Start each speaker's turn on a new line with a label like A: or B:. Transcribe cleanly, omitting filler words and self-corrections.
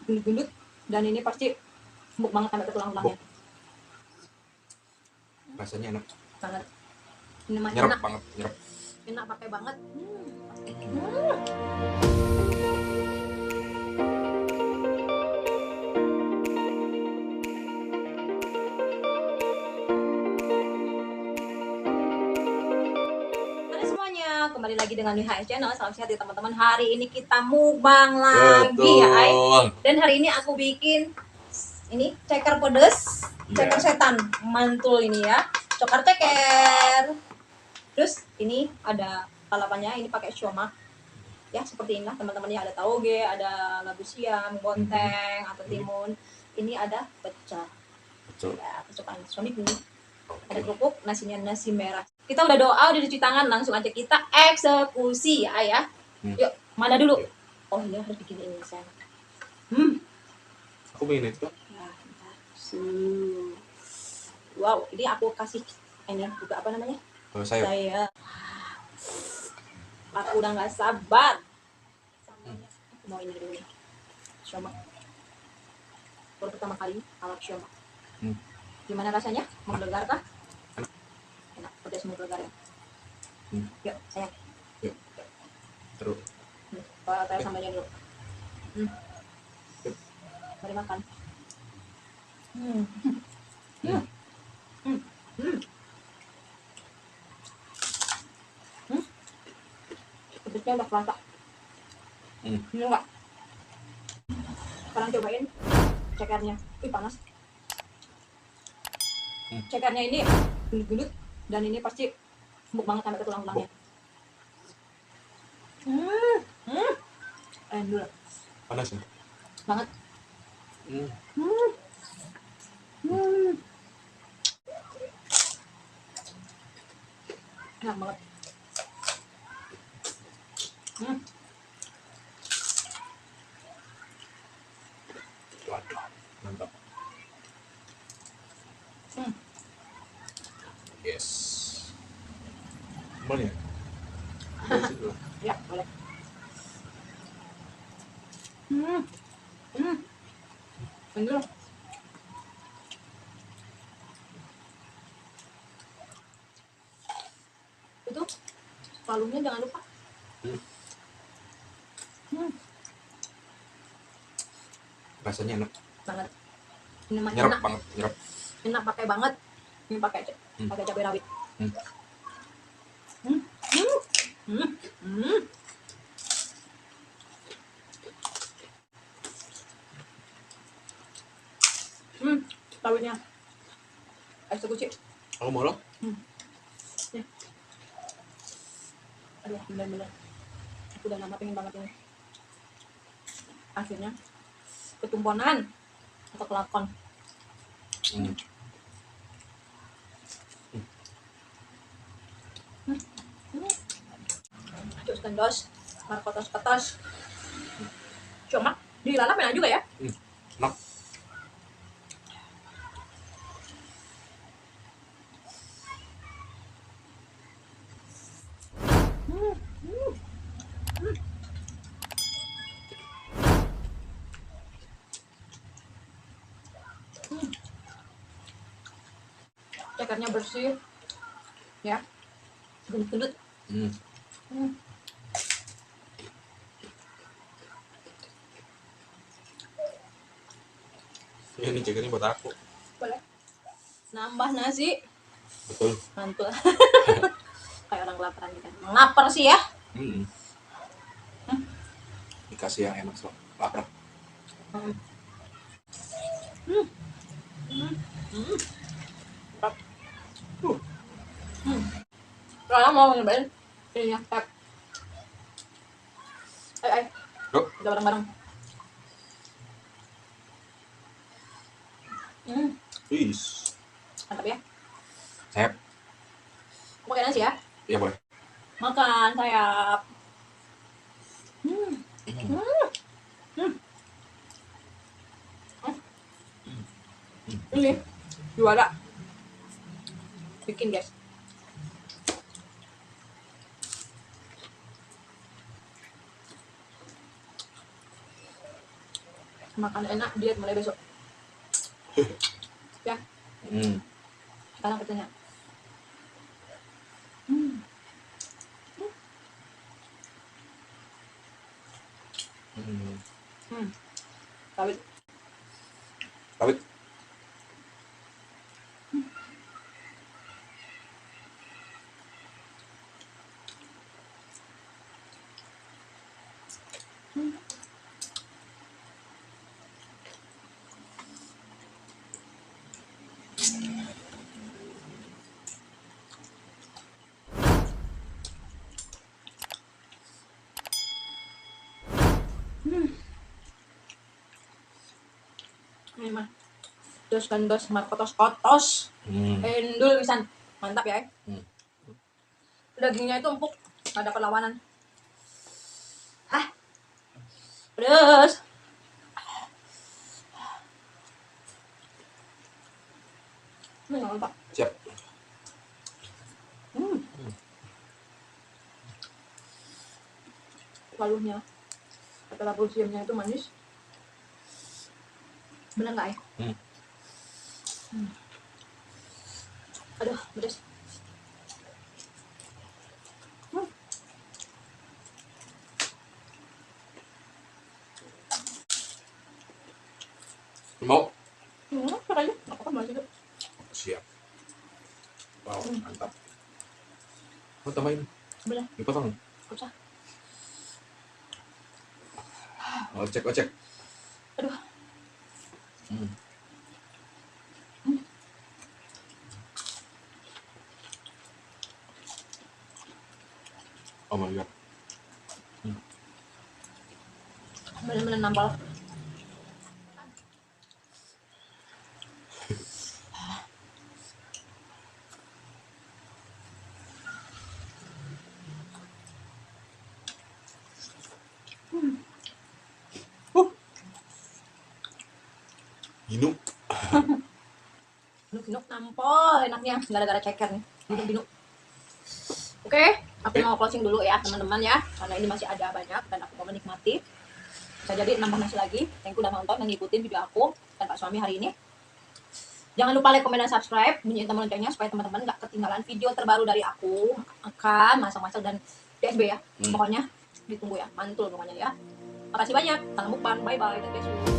A: gendut-gendut, dan ini pasti empuk banget sampai ke tulang-tulangnya.
B: Rasanya enak
A: Banget. Ini mah
B: nyerep
A: enak
B: banget, nyerep.
A: enak pakai banget. Halo semuanya, kembali lagi dengan WHS Channel. Salam sehat ya teman-teman. Hari ini kita mukbang lagi ya, Ay. Dan hari ini aku bikin ini ceker pedes, ceker setan mantul ini ya, cokar ceker. Terus ini ada lalapannya, ini pakai siomay ya, seperti inilah teman-teman ya. Ada tauge, ada labu siam, bonteng atau timun. Ini ada pecel ya, kesukaan suami ini. Ada kerupuk, nasinya nasi merah. Kita udah doa, udah cuci tangan, langsung aja kita eksekusi ya, Ayah. Yuk, mana dulu? Oh iya, harus bikin ini saya.
B: Aku pengen itu.
A: Wow, ini aku kasih ini juga apa namanya?
B: Sayur.
A: Saya. Aku udah nggak sabar. Aku mau ini dulu nih. Siomay. Baru pertama kali alak siomay. Gimana rasanya? Menggelegar kah? Enak, pedas menggelegar ya. Yuk, sayang.
B: Yuk. Terus.
A: Taruh sambalnya dulu. Mari makan. Pedasnya udah kerasa. Ini enggak. Sekarang cobain cekernya. Ih, panas. Cekernya ini gendut-gendut, dan ini pasti empuk banget sampai ke tulang-tulangnya. Dulu.
B: Panas ya?
A: Banget. Enak banget.
B: Waduh, mantap. Yes. Boleh ya?
A: Ya, boleh. Dulu. Itu palunya jangan lupa.
B: Rasanya enak
A: Banget. Ini mah
B: nyerep
A: enak
B: banget, nyerep.
A: enak pakai banget. Ini pakai cabai rawit. Rawitnya eksekusi.
B: Aku mau loh.
A: Nih. Aduh, bener-bener aku udah lama pengen banget ini. Akhirnya ketumponan atau kelakon. Terus tendos, markotos ketos. Cuma dilalap enak juga ya.
B: Enak.
A: Cekernya bersih ya, gendut-gendut.
B: Ini cekernya buat aku.
A: Boleh nambah nasi.
B: Betul.
A: Mantul. Kayak orang kelaparan gitu. Lapar sih ya.
B: Dikasih yang enak so. Lapar.
A: Kalau mau nyobain ini ya, tap. Ayo,
B: Yuk.
A: kita bareng-bareng.
B: Is.
A: Mantap ya.
B: Sayap.
A: Pakai nasi ya.
B: Iya boleh.
A: Makan sayap. Ini juara. Bikin guys. Makan enak, diet mulai besok. Ya, sekarang katanya. Kawit.
B: Kawit.
A: Ini mah. Terus kan dos kotos-kotos. Endul pisan. Mantap ya. Dagingnya itu empuk, gak ada perlawanan. Pedes. Mantap.
B: Siap.
A: Lalunya, setelah pulsiumnya itu manis. Bener nggak ya? Aduh, pedes.
B: Mau?
A: Makanya, apa masih itu?
B: Siap. Wow, mantap. Mau tambahin?
A: Boleh.
B: Dipotong.
A: Usah.
B: Ocek.
A: Aduh.
B: Oh my god.
A: Bener-bener nampol.
B: Ginu.
A: Binuk nampol enaknya gara-gara ceker nih. Binuk. Oke, aku mau closing dulu ya teman-teman ya, karena ini masih ada banyak dan aku mau menikmati. Bisa jadi nambah nasi lagi. Thank you udah nonton dan ngikutin video aku dan Pak Suami hari ini. Jangan lupa like, komen, dan subscribe, bunyiin tombol loncengnya supaya teman-teman gak ketinggalan video terbaru dari aku. Akan masak-masak dan DSB ya. Pokoknya ditunggu ya, mantul pokoknya ya. Makasih banyak, salam mukbang, bye bye, thank you.